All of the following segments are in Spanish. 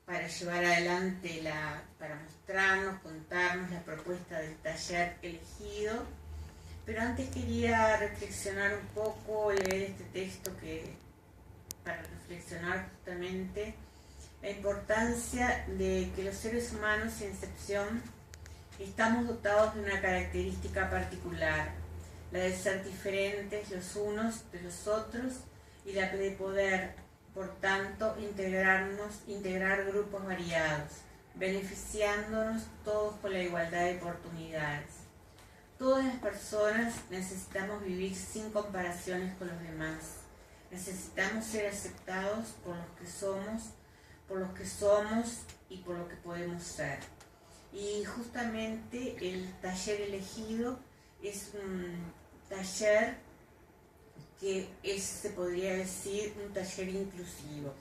para llevar adelante, para mostrarnos, contarnos la propuesta del taller elegido. Pero antes quería reflexionar un poco, leer este texto para reflexionar justamente la importancia de que los seres humanos, sin excepción, estamos dotados de una característica particular, la de ser diferentes los unos de los otros y la de poder, por tanto, integrar grupos variados, beneficiándonos todos con la igualdad de oportunidades. Todas las personas necesitamos vivir sin comparaciones con los demás. Necesitamos ser aceptados por los que somos y por lo que podemos ser. Y justamente el taller elegido es un taller que se podría decir un taller inclusivo.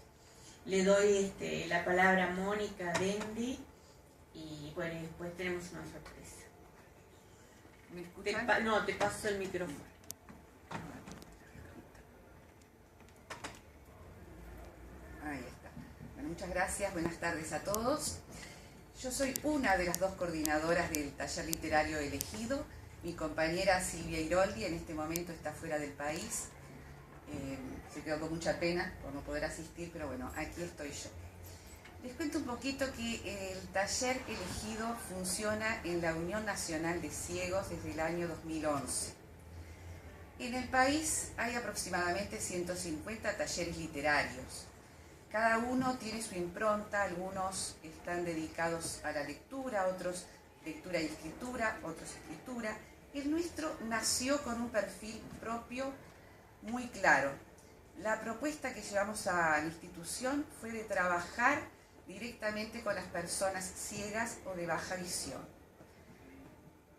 Le doy la palabra a Mónica Dendi y bueno, después tenemos una sorpresa. ¿Me escuchan? Te paso el micrófono. Ahí está. Bueno, muchas gracias, buenas tardes a todos. Yo soy una de las dos coordinadoras del taller literario elegido. Mi compañera Silvia Iroldi en este momento está fuera del país. Se quedó con mucha pena por no poder asistir, pero bueno, aquí estoy yo. Les cuento un poquito que el taller elegido funciona en la Unión Nacional de Ciegos desde el año 2011. En el país hay aproximadamente 150 talleres literarios. Cada uno tiene su impronta, algunos están dedicados a la lectura, otros lectura y escritura, otros escritura. El nuestro nació con un perfil propio muy claro. La propuesta que llevamos a la institución fue de trabajar directamente con las personas ciegas o de baja visión.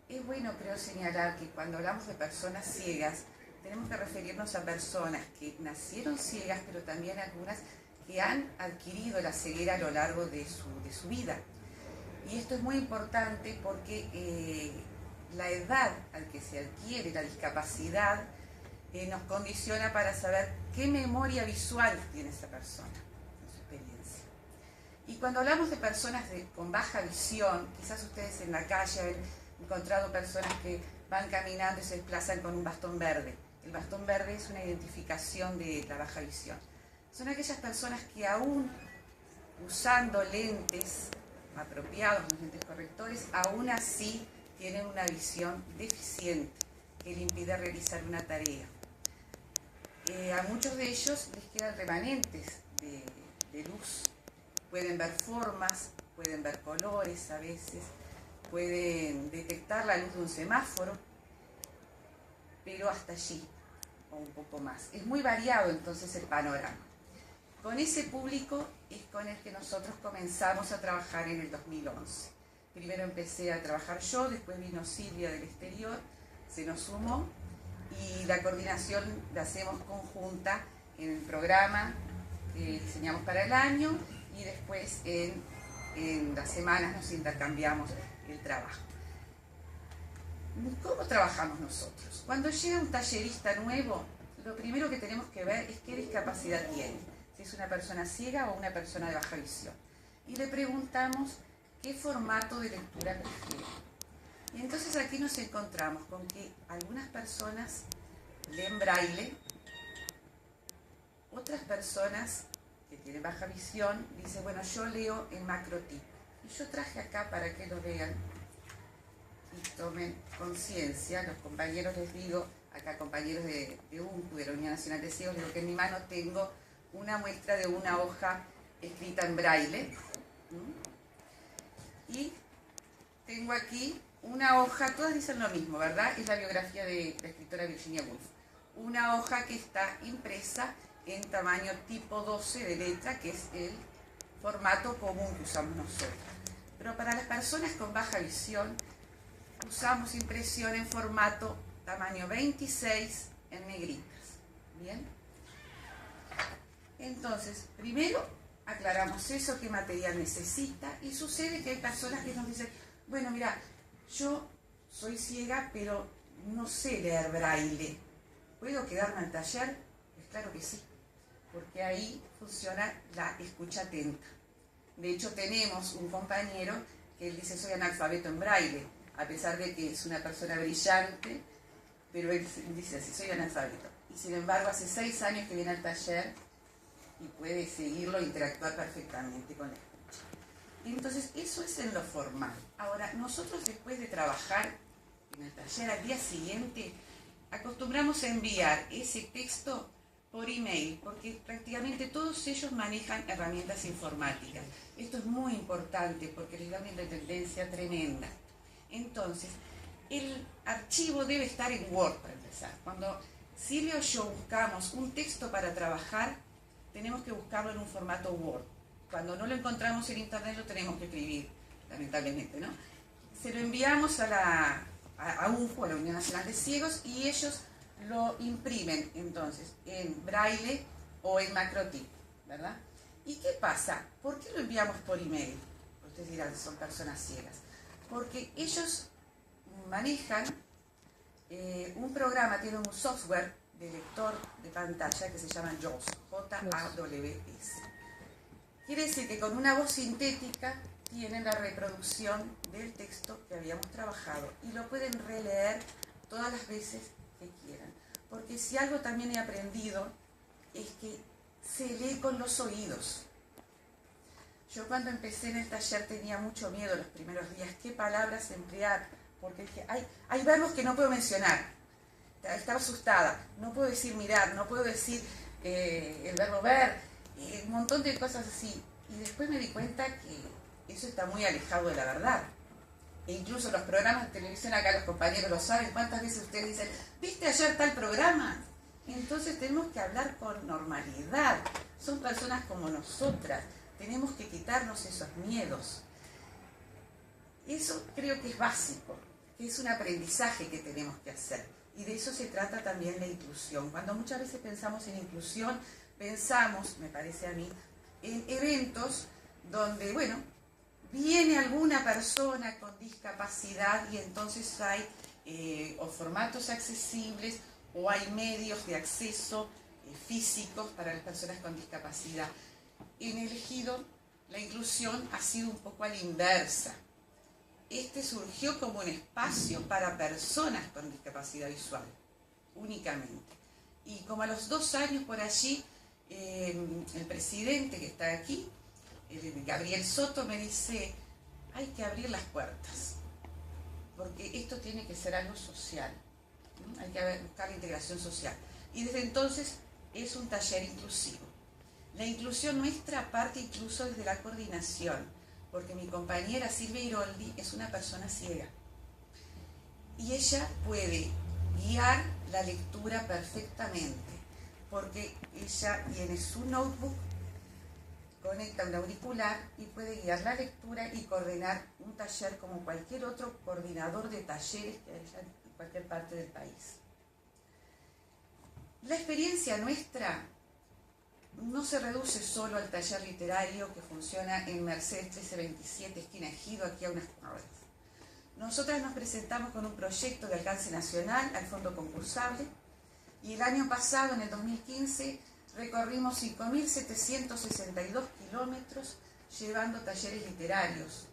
Es bueno, creo, señalar que cuando hablamos de personas ciegas, tenemos que referirnos a personas que nacieron ciegas, pero también algunas que han adquirido la ceguera a lo largo de su vida. Y esto es muy importante porque la edad al que se adquiere la discapacidad nos condiciona para saber qué memoria visual tiene esa persona en su experiencia. Y cuando hablamos de personas con baja visión, quizás ustedes en la calle han encontrado personas que van caminando y se desplazan con un bastón verde. El bastón verde es una identificación de la baja visión. Son aquellas personas que aún usando lentes apropiados, los lentes correctores, aún así tienen una visión deficiente que les impide realizar una tarea. A muchos de ellos les quedan remanentes de luz. Pueden ver formas, pueden ver colores a veces, pueden detectar la luz de un semáforo, pero hasta allí, o un poco más. Es muy variado entonces el panorama. Con ese público es con el que nosotros comenzamos a trabajar en el 2011. Primero empecé a trabajar yo, después vino Silvia del exterior, se nos sumó y la coordinación la hacemos conjunta en el programa que diseñamos para el año y después en las semanas nos intercambiamos el trabajo. ¿Cómo trabajamos nosotros? Cuando llega un tallerista nuevo, lo primero que tenemos que ver es qué discapacidad tiene, si es una persona ciega o una persona de baja visión. Y le preguntamos qué formato de lectura prefiere. Y entonces aquí nos encontramos con que algunas personas leen braille, otras personas que tienen baja visión dicen, bueno, yo leo en macrotipo. Y yo traje acá para que lo vean y tomen conciencia. Los compañeros les digo, acá compañeros de UNCU, de la Unión Nacional de Ciegos, les digo que en mi mano tengo una muestra de una hoja escrita en braille. Y tengo aquí una hoja, todas dicen lo mismo, ¿verdad? Es la biografía de la escritora Virginia Woolf. Una hoja que está impresa en tamaño tipo 12 de letra, que es el formato común que usamos nosotros. Pero para las personas con baja visión, usamos impresión en formato tamaño 26 en negritas. ¿Bien? Entonces, primero aclaramos eso, qué material necesita, y sucede que hay personas que nos dicen, bueno, mira, yo soy ciega, pero no sé leer braille. ¿Puedo quedarme al taller? Pues claro que sí, porque ahí funciona la escucha atenta. De hecho, tenemos un compañero que él dice soy analfabeto en braille, a pesar de que es una persona brillante, pero él dice así, soy analfabeto. Y sin embargo, hace 6 años que viene al taller y puede seguirlo e interactuar perfectamente con la escucha. Entonces, eso es en lo formal. Ahora, nosotros después de trabajar en el taller, al día siguiente, acostumbramos a enviar ese texto por email, porque prácticamente todos ellos manejan herramientas informáticas. Esto es muy importante porque les da una independencia tremenda. Entonces, el archivo debe estar en Word para empezar. Cuando Silvia o yo buscamos un texto para trabajar, tenemos que buscarlo en un formato Word. Cuando no lo encontramos en internet lo tenemos que escribir, lamentablemente, ¿no? Se lo enviamos a UNJU, a la Unión Nacional de Ciegos, y ellos lo imprimen entonces en braille o en macrotip, ¿verdad? ¿Y qué pasa? ¿Por qué lo enviamos por email? Ustedes dirán, son personas ciegas. Porque ellos manejan un programa, tienen un software de lector de pantalla que se llama JAWS, J-A-W-S. Quiere decir que con una voz sintética tienen la reproducción del texto que habíamos trabajado y lo pueden releer todas las veces que quieran. Porque si algo también he aprendido es que se lee con los oídos. Yo cuando empecé en el taller tenía mucho miedo los primeros días, qué palabras emplear, porque dije, hay verbos que no puedo mencionar. Estaba asustada, no puedo decir mirar, no puedo decir el verbo ver, un montón de cosas así. Y después me di cuenta que eso está muy alejado de la verdad. E incluso los programas de televisión, acá los compañeros lo saben, cuántas veces ustedes dicen, ¿viste ayer tal programa? Entonces tenemos que hablar con normalidad, son personas como nosotras, tenemos que quitarnos esos miedos. Eso creo que es básico, que es un aprendizaje que tenemos que hacer. Y de eso se trata también la inclusión. Cuando muchas veces pensamos en inclusión, pensamos, me parece a mí, en eventos donde, bueno, viene alguna persona con discapacidad y entonces hay o formatos accesibles o hay medios de acceso físicos para las personas con discapacidad. En el Ejido la inclusión ha sido un poco a la inversa. Este surgió como un espacio para personas con discapacidad visual, únicamente. Y como a los 2 años por allí, el presidente que está aquí, Gabriel Soto, me dice, hay que abrir las puertas, porque esto tiene que ser algo social, ¿no? Hay que buscar la integración social. Y desde entonces es un taller inclusivo. La inclusión nuestra parte incluso desde la coordinación, porque mi compañera Silvia Iroldi es una persona ciega y ella puede guiar la lectura perfectamente, porque ella tiene su notebook, conecta un auricular y puede guiar la lectura y coordinar un taller como cualquier otro coordinador de talleres que haya en cualquier parte del país. La experiencia nuestra no se reduce solo al taller literario que funciona en Mercedes 1327, esquina Ejido, aquí a unas cuadras. Nosotras nos presentamos con un proyecto de alcance nacional al fondo concursable y el año pasado, en el 2015, recorrimos 5.762 kilómetros llevando talleres literarios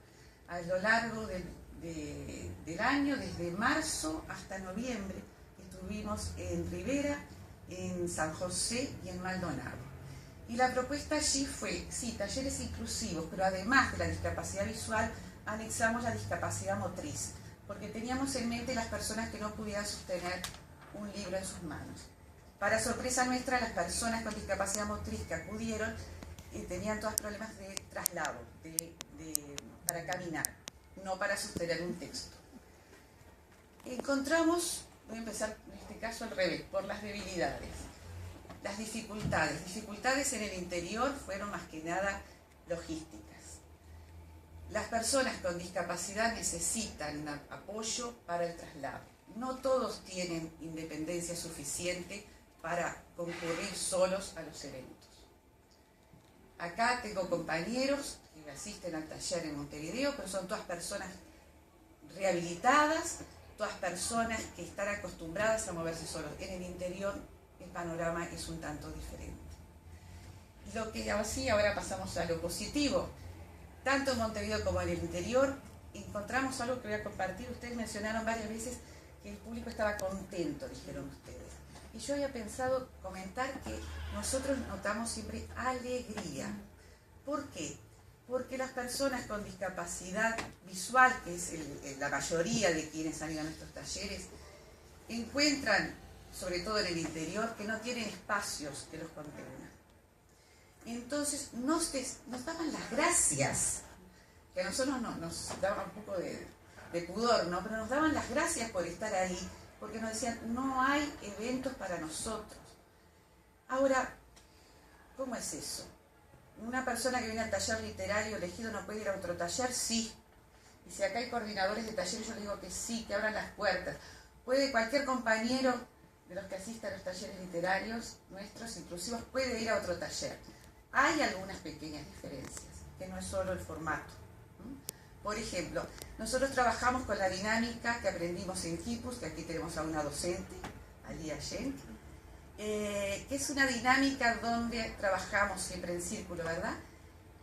a lo largo del año, desde marzo hasta noviembre. Estuvimos en Rivera, en San José y en Maldonado. Y la propuesta allí fue, sí, talleres inclusivos, pero además de la discapacidad visual, anexamos la discapacidad motriz, porque teníamos en mente las personas que no pudieran sostener un libro en sus manos. Para sorpresa nuestra, las personas con discapacidad motriz que acudieron tenían todos problemas de traslado, para caminar, no para sostener un texto. Encontramos, voy a empezar en este caso al revés, por las debilidades. Las dificultades en el interior fueron más que nada logísticas. Las personas con discapacidad necesitan apoyo para el traslado. No todos tienen independencia suficiente para concurrir solos a los eventos. Acá tengo compañeros que asisten al taller en Montevideo, pero son todas personas rehabilitadas, todas personas que están acostumbradas a moverse solos. En el interior el panorama es un tanto diferente. Lo que así, ahora pasamos a lo positivo. tanto en Montevideo como en el interior, encontramos algo que voy a compartir. Ustedes mencionaron varias veces que el público estaba contento, dijeron ustedes. Y yo había pensado comentar que nosotros notamos siempre alegría. ¿Por qué? Porque las personas con discapacidad visual, que es la mayoría de quienes han ido a nuestros talleres, encuentran, sobre todo en el interior, que no tienen espacios que los contengan. Entonces nos daban las gracias, que a nosotros nos daba un poco de pudor, ¿no? Pero nos daban las gracias por estar ahí, porque nos decían, no hay eventos para nosotros. Ahora, ¿cómo es eso? ¿Una persona que viene al taller literario elegido no puede ir a otro taller? Sí. Y si acá hay coordinadores de talleres, yo les digo que sí, que abran las puertas. Puede cualquier compañero de los que asista a los talleres literarios nuestros inclusivos, puede ir a otro taller. Hay algunas pequeñas diferencias, que no es solo el formato. Por ejemplo, nosotros trabajamos con la dinámica que aprendimos en Kipus, que aquí tenemos a una docente, Alía Yen, que es una dinámica donde trabajamos siempre en círculo, ¿verdad?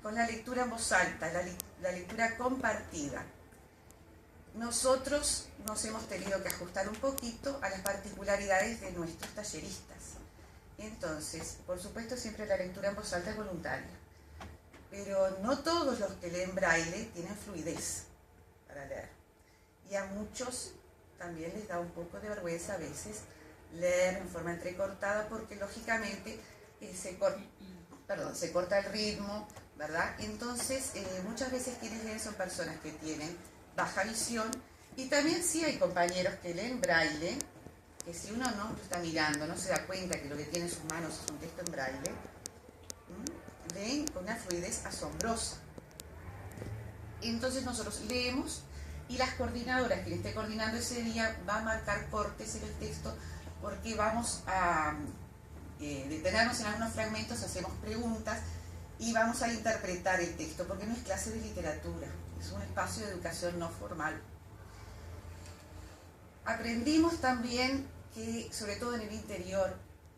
Con la lectura en voz alta, la lectura compartida. Nosotros nos hemos tenido que ajustar un poquito a las particularidades de nuestros talleristas. Entonces, por supuesto, siempre la lectura en voz alta es voluntaria, pero no todos los que leen braille tienen fluidez para leer. Y a muchos también les da un poco de vergüenza a veces leer en forma entrecortada porque lógicamente se corta el ritmo, ¿verdad? Entonces, muchas veces quienes leen son personas que tienen baja visión, y también sí hay compañeros que leen braille, que si uno no lo está mirando, no se da cuenta que lo que tiene en sus manos es un texto en braille, leen con una fluidez asombrosa. Entonces nosotros leemos y las coordinadoras, quien esté coordinando ese día, va a marcar cortes en el texto porque vamos a detenernos en algunos fragmentos, hacemos preguntas y vamos a interpretar el texto, porque no es clase de literatura, es un espacio de educación no formal. Aprendimos también que, sobre todo en el interior,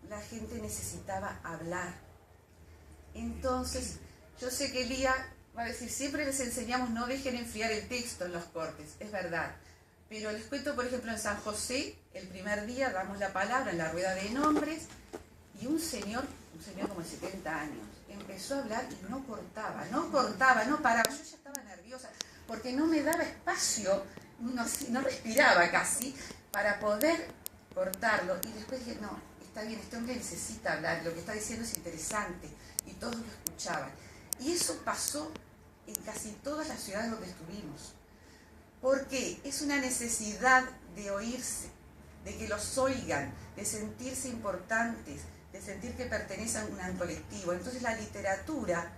la gente necesitaba hablar. Entonces, yo sé que Lía va a decir, siempre les enseñamos no dejen enfriar el texto en los cortes, es verdad. Pero les cuento, por ejemplo, en San José, el primer día damos la palabra en la rueda de nombres y un señor como de 70 años, empezó a hablar y no cortaba, no paraba. Yo ya estaba nerviosa porque no me daba espacio, no respiraba casi para poder cortarlo. Y después dije, no, está bien, este hombre necesita hablar, lo que está diciendo es interesante. Y todos lo escuchaban. Y eso pasó en casi todas las ciudades donde estuvimos. Porque es una necesidad de oírse, de que los oigan, de sentirse importantes, de sentir que pertenecen a un colectivo. Entonces la literatura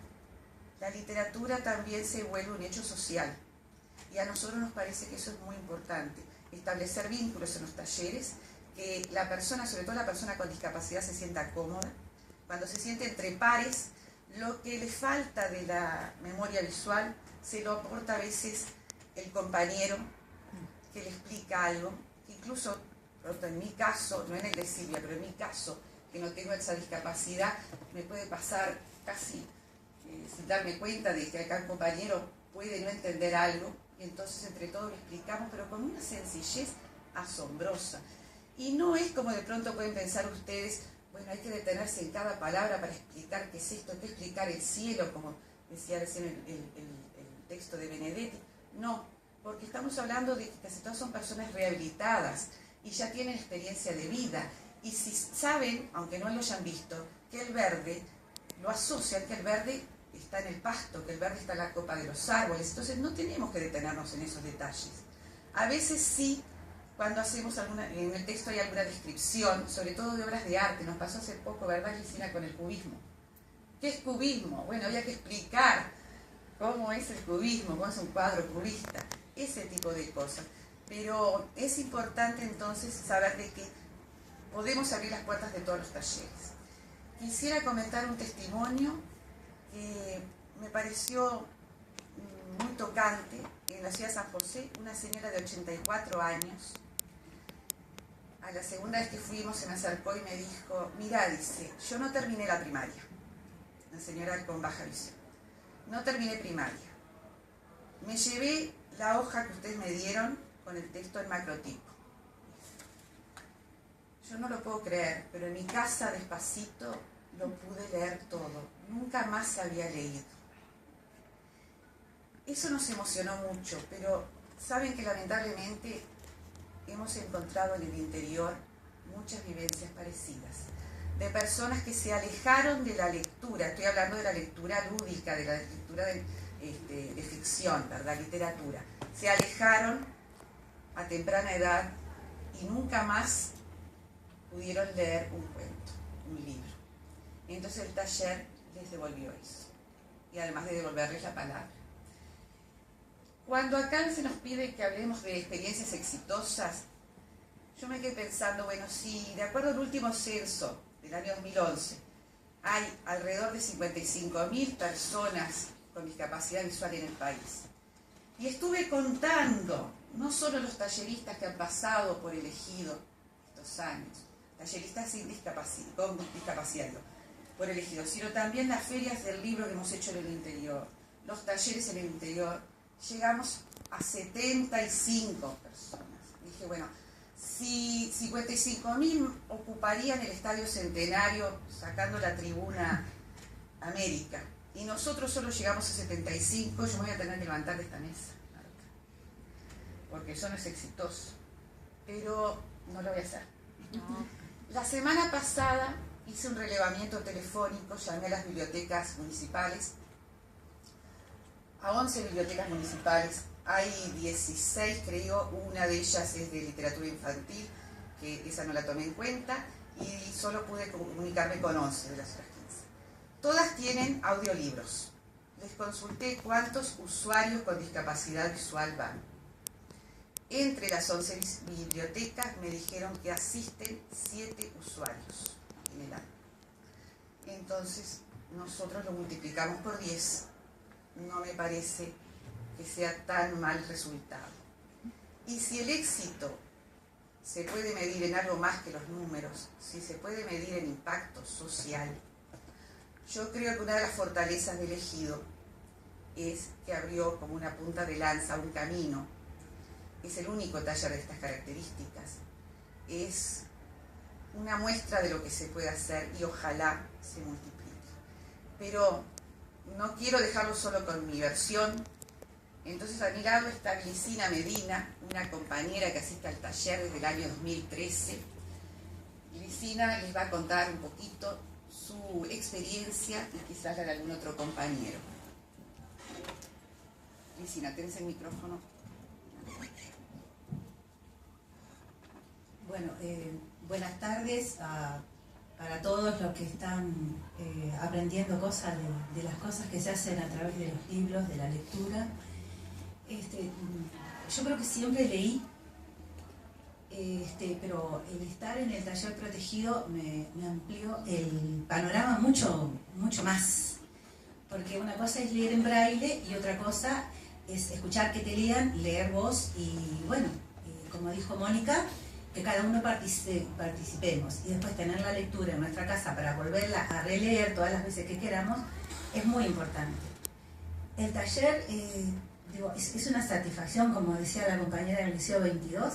también se vuelve un hecho social. Y a nosotros nos parece que eso es muy importante, establecer vínculos en los talleres, que la persona, sobre todo la persona con discapacidad, se sienta cómoda. Cuando se siente entre pares, lo que le falta de la memoria visual se lo aporta a veces el compañero que le explica algo, que incluso en mi caso, no en el de Silvia, pero en mi caso, que no tengo esa discapacidad, me puede pasar casi sin darme cuenta de que acá el compañero puede no entender algo, y entonces entre todos lo explicamos, pero con una sencillez asombrosa. Y no es como de pronto pueden pensar ustedes, bueno, hay que detenerse en cada palabra para explicar qué es esto, hay que explicar el cielo, como decía recién el texto de Benedetti. No, porque estamos hablando de que casi todas son personas rehabilitadas y ya tienen experiencia de vida. Y si saben, aunque no lo hayan visto, que el verde, lo asocian que el verde está en el pasto, que el verde está en la copa de los árboles. Entonces no tenemos que detenernos en esos detalles. A veces sí, cuando hacemos en el texto hay alguna descripción, sobre todo de obras de arte. Nos pasó hace poco, ¿verdad, Cristina, con el cubismo? ¿Qué es cubismo? Bueno, había que explicar cómo es el cubismo, cómo es un cuadro cubista, ese tipo de cosas. Pero es importante entonces saber de que podemos abrir las puertas de todos los talleres. Quisiera comentar un testimonio que me pareció muy tocante en la ciudad de San José. Una señora de 84 años, a la segunda vez que fuimos se me acercó y me dijo, mira, dice, yo no terminé la primaria, una señora con baja visión, no terminé primaria, me llevé la hoja que ustedes me dieron con el texto en macrotipo. Yo no lo puedo creer, pero en mi casa despacito lo pude leer todo. Nunca más se había leído. Eso nos emocionó mucho, pero saben que lamentablemente hemos encontrado en el interior muchas vivencias parecidas, de personas que se alejaron de la lectura. Estoy hablando de la lectura lúdica, de la lectura de ficción, ¿verdad? Literatura. Se alejaron a temprana edad y nunca más pudieron leer un cuento, un libro. Entonces el taller les devolvió eso, y además de devolverles la palabra. Cuando acá se nos pide que hablemos de experiencias exitosas, yo me quedé pensando, bueno, sí, de acuerdo al último censo del año 2011, hay alrededor de 55.000 personas con discapacidad visual en el país. Y estuve contando, no solo los talleristas que han pasado por Elegido estos años, talleristas con discapacidad por Elegido, sino también las ferias del libro que hemos hecho en el interior, los talleres en el interior. Llegamos a 75 personas. Dije, bueno, si 55.000 ocuparían el Estadio Centenario sacando la tribuna América y nosotros solo llegamos a 75, yo me voy a tener que levantar de esta mesa, porque eso no es exitoso, pero no lo voy a hacer. No. La semana pasada hice un relevamiento telefónico, llamé a las bibliotecas municipales, a 11 bibliotecas municipales. Hay 16, creo, una de ellas es de literatura infantil, que esa no la tomé en cuenta, y solo pude comunicarme con 11 de las otras 15. Todas tienen audiolibros. Les consulté cuántos usuarios con discapacidad visual van. Entre las 11 bibliotecas me dijeron que asisten 7 usuarios en el año. Entonces, nosotros lo multiplicamos por 10. No me parece que sea tan mal resultado. Y si el éxito se puede medir en algo más que los números, si se puede medir en impacto social, yo creo que una de las fortalezas de Elegido es que abrió como una punta de lanza un camino. Es el único taller de estas características. Es una muestra de lo que se puede hacer y ojalá se multiplique. Pero no quiero dejarlo solo con mi versión. Entonces a mi lado está Glicina Medina, una compañera que asiste al taller desde el año 2013. Glicina les va a contar un poquito su experiencia y quizás la de algún otro compañero. Glicina, ¿tenés el micrófono? Bueno, buenas tardes para todos los que están aprendiendo cosas de las cosas que se hacen a través de los libros, de la lectura. Yo creo que siempre leí, pero el estar en el taller protegido me amplió el panorama mucho más. Porque una cosa es leer en braille y otra cosa es escuchar que te lean, leer vos y bueno, como dijo Mónica, que cada uno participemos y después tener la lectura en nuestra casa para volverla a releer todas las veces que queramos, es muy importante. El taller es una satisfacción, como decía la compañera del Liceo 22.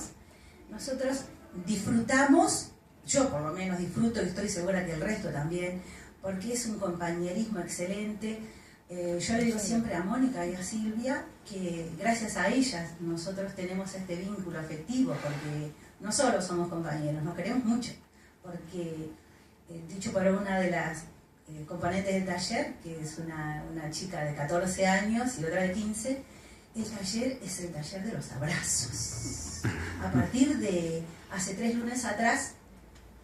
Nosotros disfrutamos, yo por lo menos disfruto y estoy segura que el resto también, porque es un compañerismo excelente. Yo le digo siempre a Mónica y a Silvia que gracias a ellas nosotros tenemos este vínculo afectivo, porque no solo somos compañeros, nos queremos mucho, porque dicho por una de las componentes del taller, que es una chica de 14 años y otra de 15, el taller es el taller de los abrazos. A partir de hace 3 lunes atrás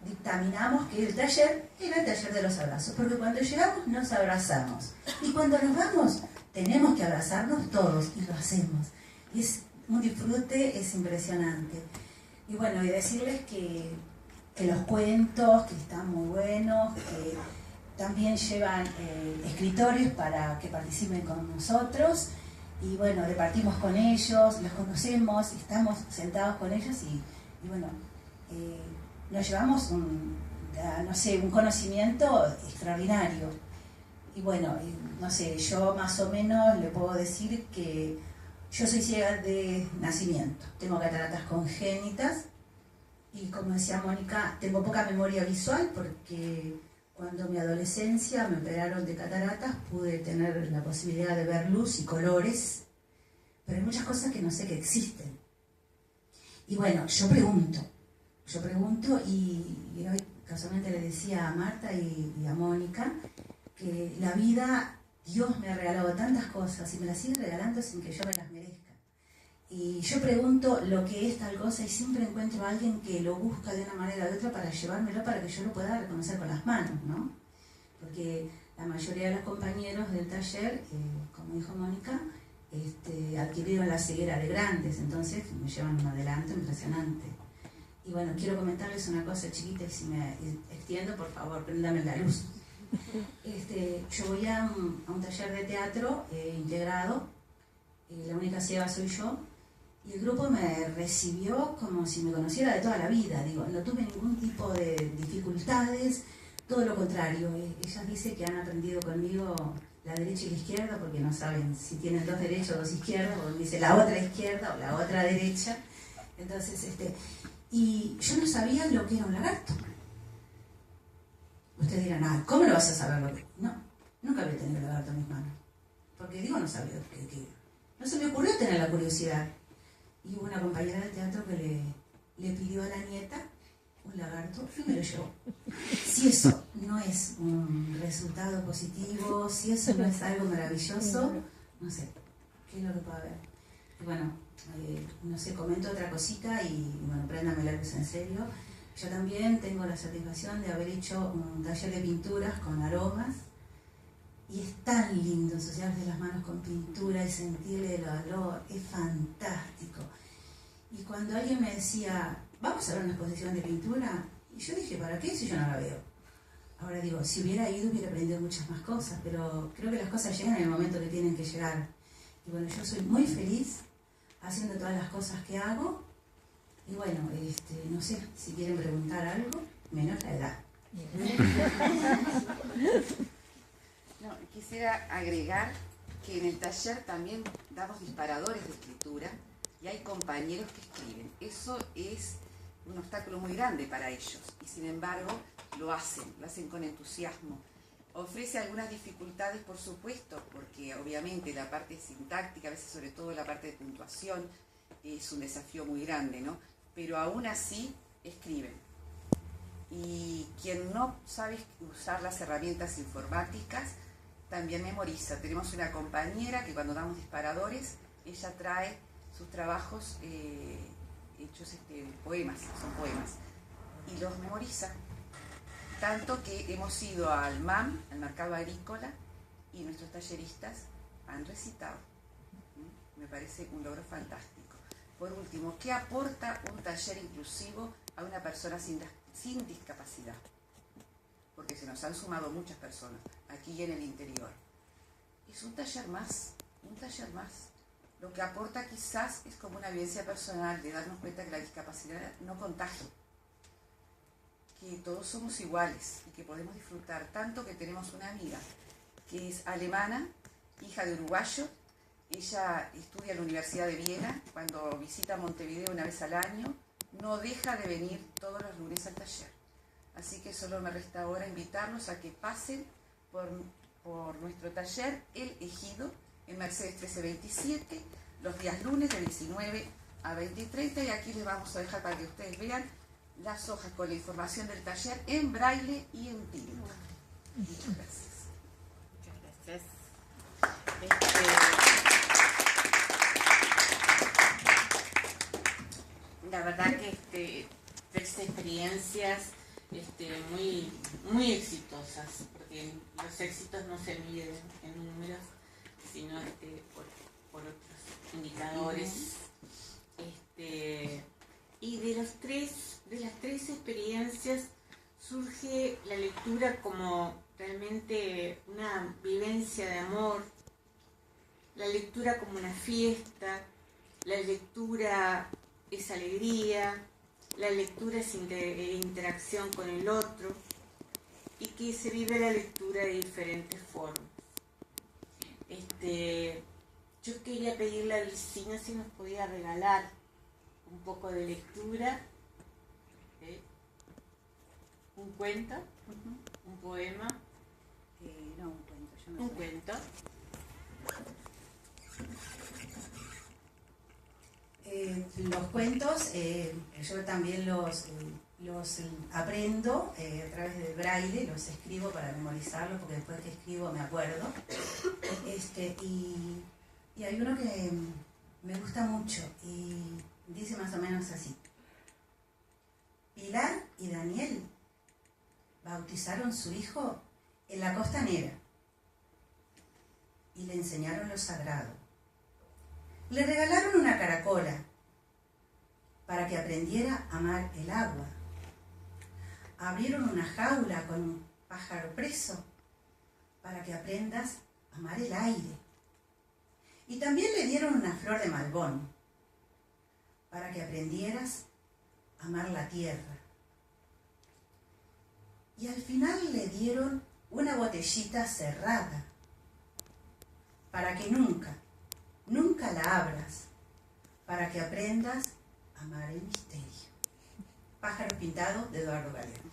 dictaminamos que el taller era el taller de los abrazos, porque cuando llegamos nos abrazamos y cuando nos vamos tenemos que abrazarnos todos y lo hacemos. Y es un disfrute, es impresionante. Y bueno, y decirles que los cuentos, que están muy buenos, que también llevan escritorios para que participen con nosotros. Y bueno, repartimos con ellos, los conocemos, estamos sentados con ellos y bueno, nos llevamos un conocimiento extraordinario. Y bueno, no sé, yo más o menos le puedo decir que Yo soy ciega de nacimiento, tengo cataratas congénitas y, como decía Mónica, tengo poca memoria visual porque cuando en mi adolescencia me operaron de cataratas pude tener la posibilidad de ver luz y colores, pero hay muchas cosas que no sé que existen. Y bueno, yo pregunto y hoy casualmente le decía a Marta y a Mónica que la vida, Dios me ha regalado tantas cosas y me las sigue regalando sin que yo me las merezca. Y yo pregunto lo que es tal cosa y siempre encuentro a alguien que lo busca de una manera o de otra para llevármelo, para que yo lo pueda reconocer con las manos, ¿no? Porque la mayoría de los compañeros del taller, como dijo Mónica, adquirieron la ceguera de grandes, entonces me llevan un adelanto impresionante. Y bueno, quiero comentarles una cosa chiquita y si me extiendo, por favor, préndame la luz. Yo voy a un taller de teatro integrado, la única ciega soy yo, y el grupo me recibió como si me conociera de toda la vida. Digo, no tuve ningún tipo de dificultades, todo lo contrario. Ellas dicen que han aprendido conmigo la derecha y la izquierda porque no saben si tienen dos derechas o dos izquierdas, o dice la otra izquierda o la otra derecha. Entonces, y yo no sabía lo que era un lagarto. Ustedes dirán, ¿cómo lo vas a saber lo que? No, nunca había tenido un lagarto en mis manos. Porque digo, no sabía qué era. No se me ocurrió tener la curiosidad. Y hubo una compañera de teatro que le pidió a la nieta un lagarto y me lo llevó. Si eso no es un resultado positivo, si eso no es algo maravilloso, no sé, ¿qué es lo que puede haber? Y bueno, no sé, comento otra cosita y bueno, préndame la luz en serio. Yo también tengo la satisfacción de haber hecho un taller de pinturas con aromas y es tan lindo ensuciarse las manos con pintura y sentir el olor, es fantástico. Y cuando alguien me decía, vamos a ver una exposición de pintura, y yo dije, ¿para qué si yo no la veo? Ahora digo, si hubiera ido hubiera aprendido muchas más cosas, pero creo que las cosas llegan en el momento que tienen que llegar. Y bueno, yo soy muy feliz haciendo todas las cosas que hago. Y bueno, no sé si quieren preguntar algo, menos la edad. No, quisiera agregar que en el taller también damos disparadores de escritura y hay compañeros que escriben. Eso es un obstáculo muy grande para ellos y sin embargo lo hacen con entusiasmo. Ofrece algunas dificultades, por supuesto, porque obviamente la parte sintáctica, a veces sobre todo la parte de puntuación, es un desafío muy grande, ¿no? Pero aún así escriben. Y quien no sabe usar las herramientas informáticas, también memoriza. Tenemos una compañera que cuando damos disparadores, ella trae sus trabajos hechos poemas, son poemas, y los memoriza. Tanto que hemos ido al MAM, al mercado agrícola, y nuestros talleristas han recitado. Me parece un logro fantástico. Por último, ¿qué aporta un taller inclusivo a una persona sin discapacidad? Porque se nos han sumado muchas personas, aquí y en el interior. Es un taller más, un taller más. Lo que aporta quizás es como una vivencia personal de darnos cuenta que la discapacidad no contagia, que todos somos iguales y que podemos disfrutar. Tanto que tenemos una amiga que es alemana, hija de uruguayo. Ella estudia en la Universidad de Viena. Cuando visita Montevideo una vez al año, no deja de venir todos los lunes al taller. Así que solo me resta ahora invitarlos a que pasen por nuestro taller El Ejido en Mercedes 1327, los días lunes de 19 a 20:30, y aquí les vamos a dejar para que ustedes vean las hojas con la información del taller en braille y en tinta. Muchas gracias. Muchas gracias. La verdad que 3 experiencias muy, muy exitosas, porque los éxitos no se miden en números, sino por otros indicadores. Y de las tres experiencias surge la lectura como realmente una vivencia de amor, la lectura como una fiesta, la lectura es alegría, la lectura es interacción con el otro, y que se vive la lectura de diferentes formas. yo quería pedirle a Virginia si nos podía regalar un poco de lectura, un cuento, un poema. No, un cuento, yo no Un sé. cuento. Los cuentos, yo también los aprendo a través del braille, los escribo para memorizarlos, porque después que escribo me acuerdo. Y hay uno que me gusta mucho y dice más o menos así. Pilar y Daniel bautizaron su hijo en la costanera y le enseñaron lo sagrado. Le regalaron una caracola para que aprendiera a amar el agua. Abrieron una jaula con un pájaro preso para que aprendas a amar el aire. Y también le dieron una flor de malbón para que aprendieras a amar la tierra. Y al final le dieron una botellita cerrada para que nunca la abras, para que aprendas a amar el misterio. Pájaro pintado de Eduardo Galeano.